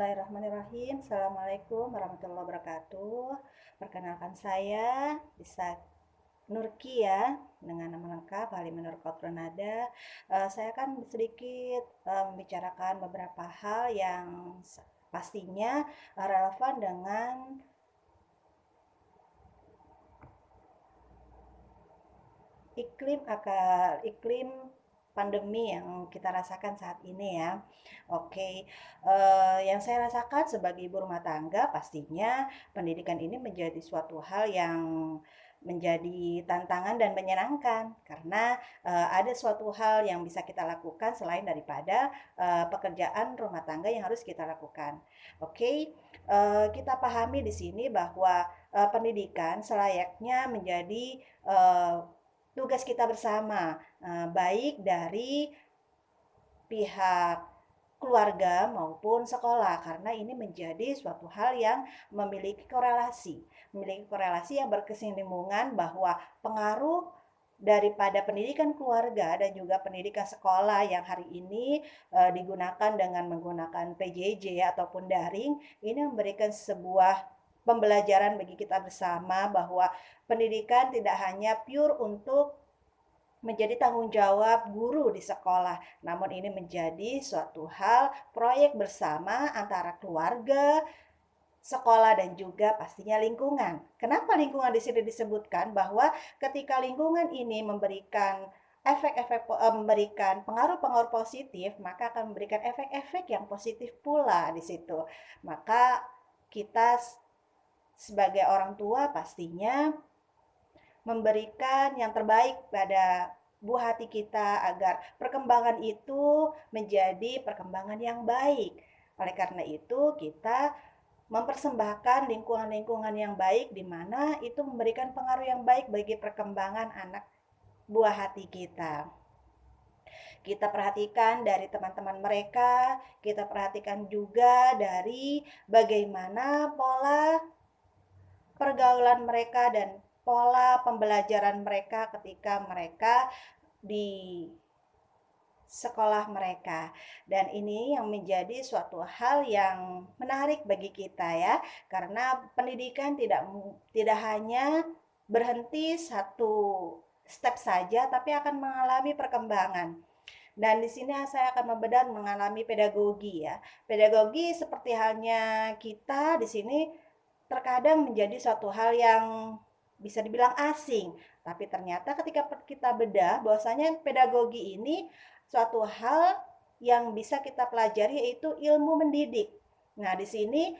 Bismillahirrahmanirrahim. Assalamualaikum warahmatullahi wabarakatuh. Perkenalkan saya Bisa Nurki ya, dengan nama lengkap Halimah Nur Qadronada. Saya akan sedikit membicarakan beberapa hal yang pastinya relevan dengan iklim pandemi yang kita rasakan saat ini ya. Oke, yang saya rasakan sebagai ibu rumah tangga, pastinya pendidikan ini menjadi suatu hal yang menjadi tantangan dan menyenangkan karena ada suatu hal yang bisa kita lakukan selain daripada pekerjaan rumah tangga yang harus kita lakukan. Oke, kita pahami di sini bahwa pendidikan selayaknya menjadi eh, tugas kita bersama, baik dari pihak keluarga maupun sekolah, karena ini menjadi suatu hal yang memiliki korelasi yang berkesinambungan bahwa pengaruh daripada pendidikan keluarga dan juga pendidikan sekolah yang hari ini digunakan dengan menggunakan PJJ ataupun daring, ini memberikan sebuah pembelajaran bagi kita bersama bahwa pendidikan tidak hanya pure untuk menjadi tanggung jawab guru di sekolah, namun ini menjadi suatu hal proyek bersama antara keluarga, sekolah, dan juga pastinya lingkungan. Kenapa lingkungan di sini disebutkan bahwa ketika lingkungan ini memberikan pengaruh-pengaruh positif, maka akan memberikan efek-efek yang positif pula di situ. Maka kita sebagai orang tua pastinya memberikan yang terbaik pada buah hati kita agar perkembangan itu menjadi perkembangan yang baik. Oleh karena itu, kita mempersembahkan lingkungan-lingkungan yang baik di mana itu memberikan pengaruh yang baik bagi perkembangan anak buah hati kita. Kita perhatikan dari teman-teman mereka, kita perhatikan juga dari bagaimana pola pergaulan mereka dan pola pembelajaran mereka ketika mereka di sekolah mereka. Dan ini yang menjadi suatu hal yang menarik bagi kita ya, karena pendidikan tidak hanya berhenti satu step saja, tapi akan mengalami perkembangan. Dan di sini saya akan membedah mengalami pedagogi ya. Pedagogi seperti halnya kita di sini terkadang menjadi suatu hal yang bisa dibilang asing, tapi ternyata ketika kita bedah bahwasanya pedagogi ini suatu hal yang bisa kita pelajari, yaitu ilmu mendidik. Nah, di sini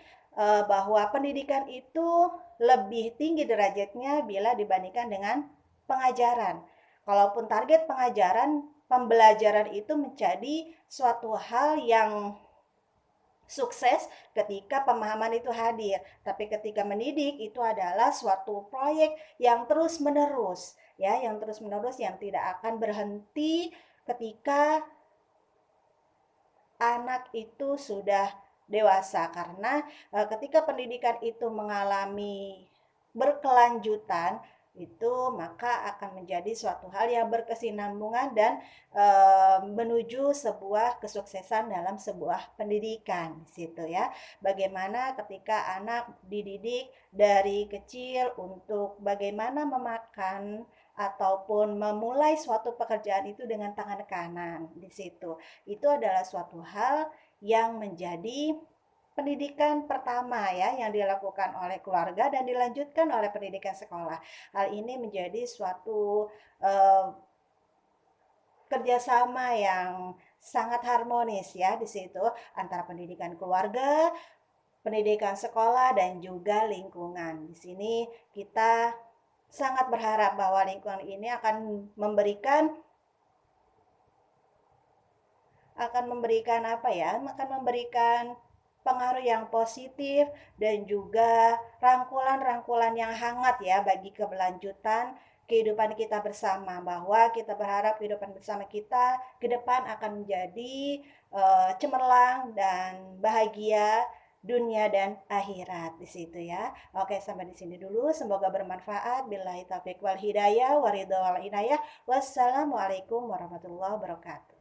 bahwa pendidikan itu lebih tinggi derajatnya bila dibandingkan dengan pengajaran. Kalaupun target pembelajaran itu menjadi suatu hal yang sukses ketika pemahaman itu hadir. Tapi ketika mendidik itu adalah suatu proyek yang terus-menerus, ya, yang terus-menerus yang tidak akan berhenti ketika anak itu sudah dewasa, karena ketika pendidikan itu mengalami berkelanjutan itu, maka akan menjadi suatu hal yang berkesinambungan dan menuju sebuah kesuksesan dalam sebuah pendidikan di situ ya. Bagaimana ketika anak dididik dari kecil untuk bagaimana memakan ataupun memulai suatu pekerjaan itu dengan tangan kanan di situ. Itu adalah suatu hal yang menjadi pendidikan pertama ya yang dilakukan oleh keluarga dan dilanjutkan oleh pendidikan sekolah. Hal ini menjadi suatu eh, kerjasama yang sangat harmonis ya di situ antara pendidikan keluarga, pendidikan sekolah, dan juga lingkungan. Di sini kita sangat berharap bahwa lingkungan ini akan memberikan apa ya? Akan memberikan pengaruh yang positif dan juga rangkulan-rangkulan yang hangat ya bagi keberlanjutan kehidupan kita bersama, bahwa kita berharap kehidupan bersama kita ke depan akan menjadi cemerlang dan bahagia dunia dan akhirat di situ ya. Oke, sampai di sini dulu. Semoga bermanfaat. Billahi taufiq wal hidayah, waridho wal inayah. Wassalamualaikum warahmatullahi wabarakatuh.